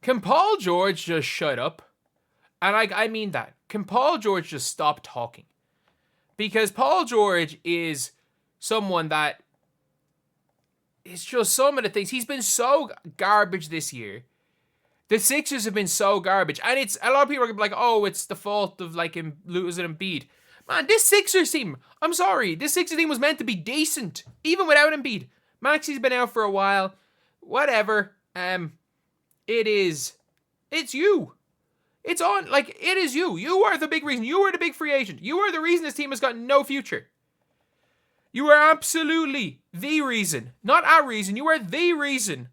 Can Paul George just shut up? And I mean that. Can Paul George just stop talking? Because Paul George is someone that is just some of the things. He's been so garbage this year. The Sixers have been so garbage. And it's a lot of people are like, oh, it's the fault of like him losing Embiid. Man, this Sixers team, I'm sorry, this Sixers team was meant to be decent, even without Embiid. Maxi's been out for a while. Whatever. It's you. It's on, like, it is you. You are the big reason. You are the big free agent. You are the reason this team has got no future. You are absolutely the reason. Not a reason. You are the reason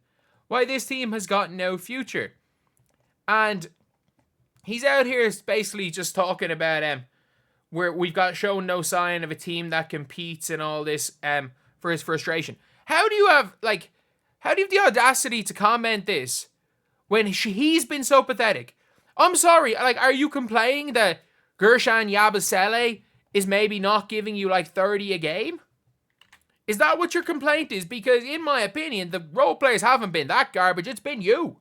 why this team has got no future. And he's out here basically just talking about where we've got shown no sign of a team that competes and all this for his frustration. How do you have the audacity to comment this when he's been so pathetic? I'm sorry, like, are you complaining that Gershon Yabusele is maybe not giving you like 30 a game? Is that what your complaint is? Because in my opinion, the role players haven't been that garbage. It's been you.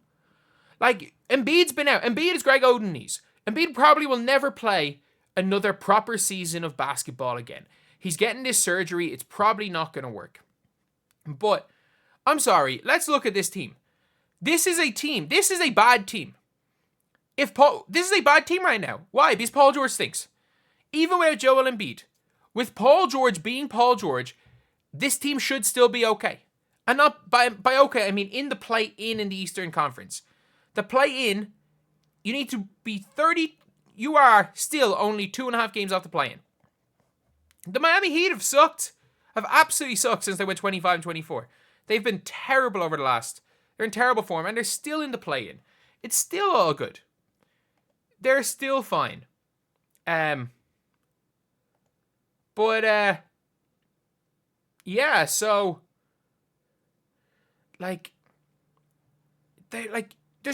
Like, Embiid's been out. Embiid is Greg Oden knees. Embiid probably will never play another proper season of basketball again. He's getting this surgery. It's probably not going to work. But I'm sorry. Let's look at this team. This is a team. This is a bad team. This is a bad team right now. Why? Because Paul George stinks. Even without Joel Embiid. With Paul George being Paul George, this team should still be okay. And not by okay, I mean in the play-in in the Eastern Conference. The play-in, you need to be 30. You are still only 2.5 games off the play-in. The Miami Heat have absolutely sucked since they went 25-24. They've been terrible over the last. They're in terrible form, and they're still in the play-in. It's still all good. They're still fine. Yeah, so there's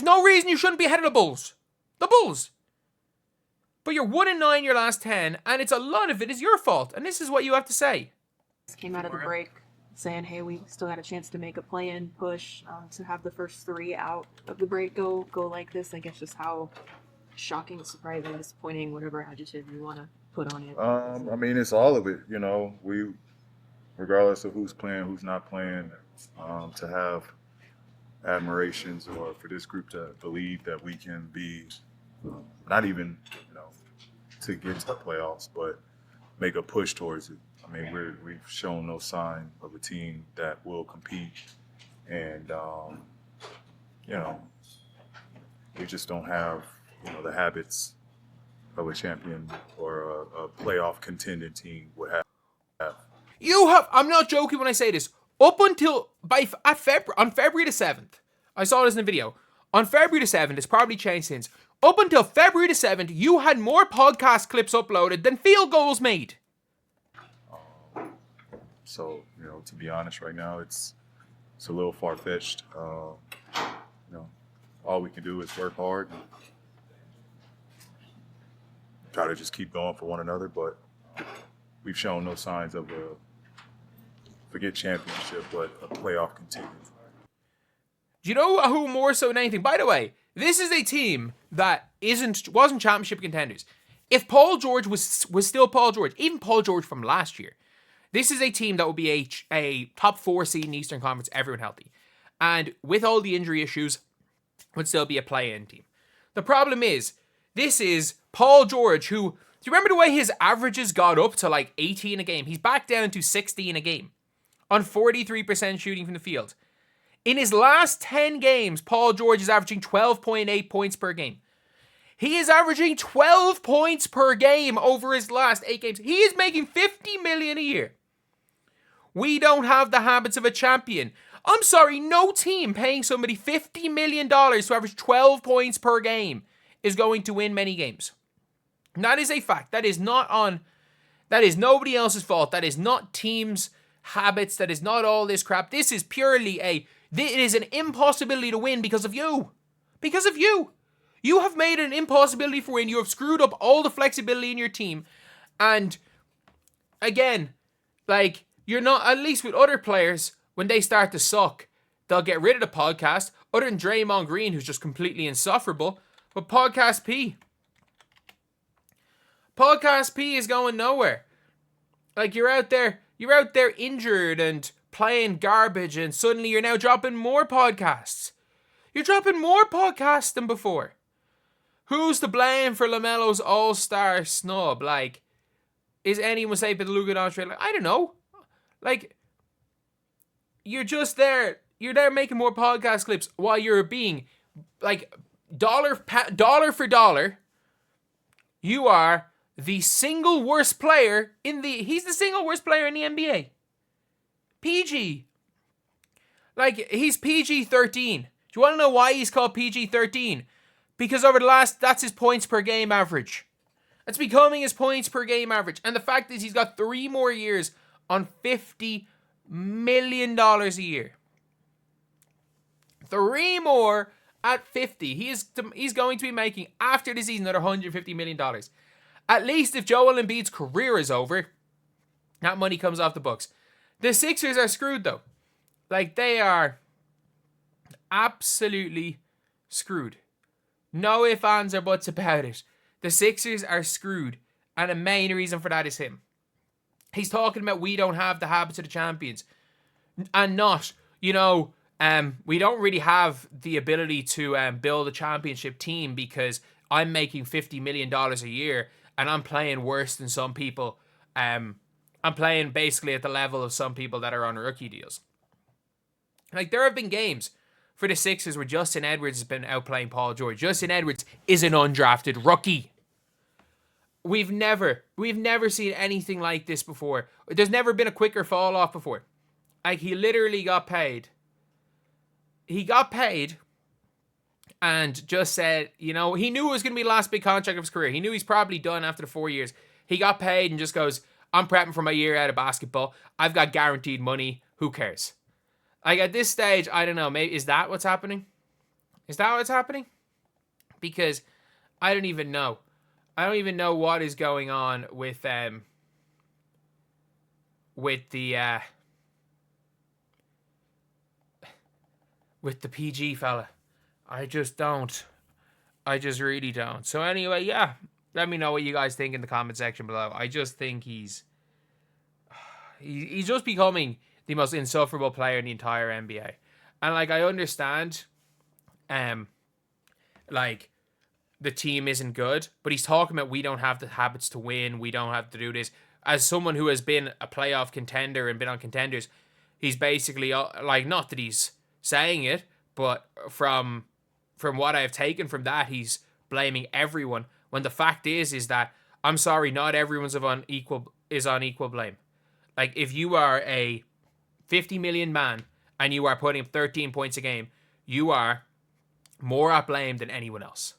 no reason you shouldn't be ahead of the Bulls. The Bulls. But you're 1-9 your last 10, and it's a lot of it is your fault, and this is what you have to say. Came out of the break saying, hey, we still had a chance to make a play-in push, to have the first 3 out of the break go like this. I guess just how shocking, surprising, disappointing, whatever adjective you want to put on it. I mean, it's all of it. You know, we, regardless of who's playing, who's not playing, to have admirations or for this group to believe that we can be not even, to get to the playoffs, but make a push towards it. I mean, we've shown no sign of a team that will compete, and we just don't have the habits of a champion or a playoff contending team would have. I'm not joking when I say this. Up until on February the 7th, I saw this in a video. On February the 7th, it's probably changed since. Up until February the 7th, you had more podcast clips uploaded than field goals made. So, to be honest, right now it's a little far-fetched. All we can do is work hard and try to just keep going for one another. But we've shown no signs of forget championship, but a playoff contender. Do you know who more so than anything? By the way, this is a team that wasn't championship contenders. If Paul George was still Paul George, even Paul George from last year, this is a team that would be a top 4 seed in the Eastern Conference, everyone healthy. And with all the injury issues, would still be a play-in team. The problem is, this is Paul George, who, do you remember the way his averages got up to like 18 a game? He's back down to 16 a game on 43% shooting from the field. In his last 10 games, Paul George is averaging 12.8 points per game. He is averaging 12 points per game over his last 8 games. He is making $50 million a year. We don't have the habits of a champion. I'm sorry, no team paying somebody $50 million to average 12 points per game is going to win many games. And that is a fact. That is nobody else's fault. That is not teams' habits. That is not all this crap. This is purely it is an impossibility to win because of you. Because of you. You have made an impossibility for win. You have screwed up all the flexibility in your team. And again, you're not, at least with other players, when they start to suck, they'll get rid of the podcast, other than Draymond Green, who's just completely insufferable. But Podcast P. Podcast P is going nowhere. Like, you're out there injured and playing garbage, and suddenly you're now dropping more podcasts. You're dropping more podcasts than before. Who's to blame for LaMelo's all-star snub? Like, is anyone safe with Luka Doncic? Like, I don't know. Like, you're just there. You're there making more podcast clips while you're being, like, dollar for dollar. You are the single worst player he's the single worst player in the NBA. PG. Like, he's PG-13. Do you want to know why he's called PG-13? Because that's his points per game average. It's becoming his points per game average. And the fact is, he's got 3 more years on $50 million a year. 3 more at 50. He's going to be making, after the season, another $150 million. At least if Joel Embiid's career is over, that money comes off the books. The Sixers are screwed, though. Like, they are absolutely screwed. No ifs, ands, or buts about it. The Sixers are screwed. And the main reason for that is him. He's talking about we don't have the habits of the champions. And not, we don't really have the ability to build a championship team because I'm making $50 million a year and I'm playing worse than some people. I'm playing basically at the level of some people that are on rookie deals. Like, there have been games for the Sixers where Justin Edwards has been outplaying Paul George. Justin Edwards is an undrafted rookie. We've never seen anything like this before. There's never been a quicker fall off before. Like, he literally got paid. He got paid and just said, he knew it was going to be the last big contract of his career. He knew he's probably done after the 4 years. He got paid and just goes, I'm prepping for my year out of basketball. I've got guaranteed money. Who cares? Like, at this stage, I don't know. Maybe is that what's happening? Is that what's happening? Because I don't even know. I don't even know what is going on with the PG fella. I just don't. I just really don't. So anyway, yeah. Let me know what you guys think in the comment section below. I just think he's just becoming the most insufferable player in the entire NBA. And, like, I understand, like, the team isn't good, but he's talking about we don't have the habits to win, we don't have to do this. As someone who has been a playoff contender and been on contenders, he's basically, like, not that he's saying it, but from what I've taken from that, he's blaming everyone, when the fact is that, I'm sorry, not everyone's on equal blame. Like, if you are a 50 million man and you are putting up 13 points a game, you are more at blame than anyone else.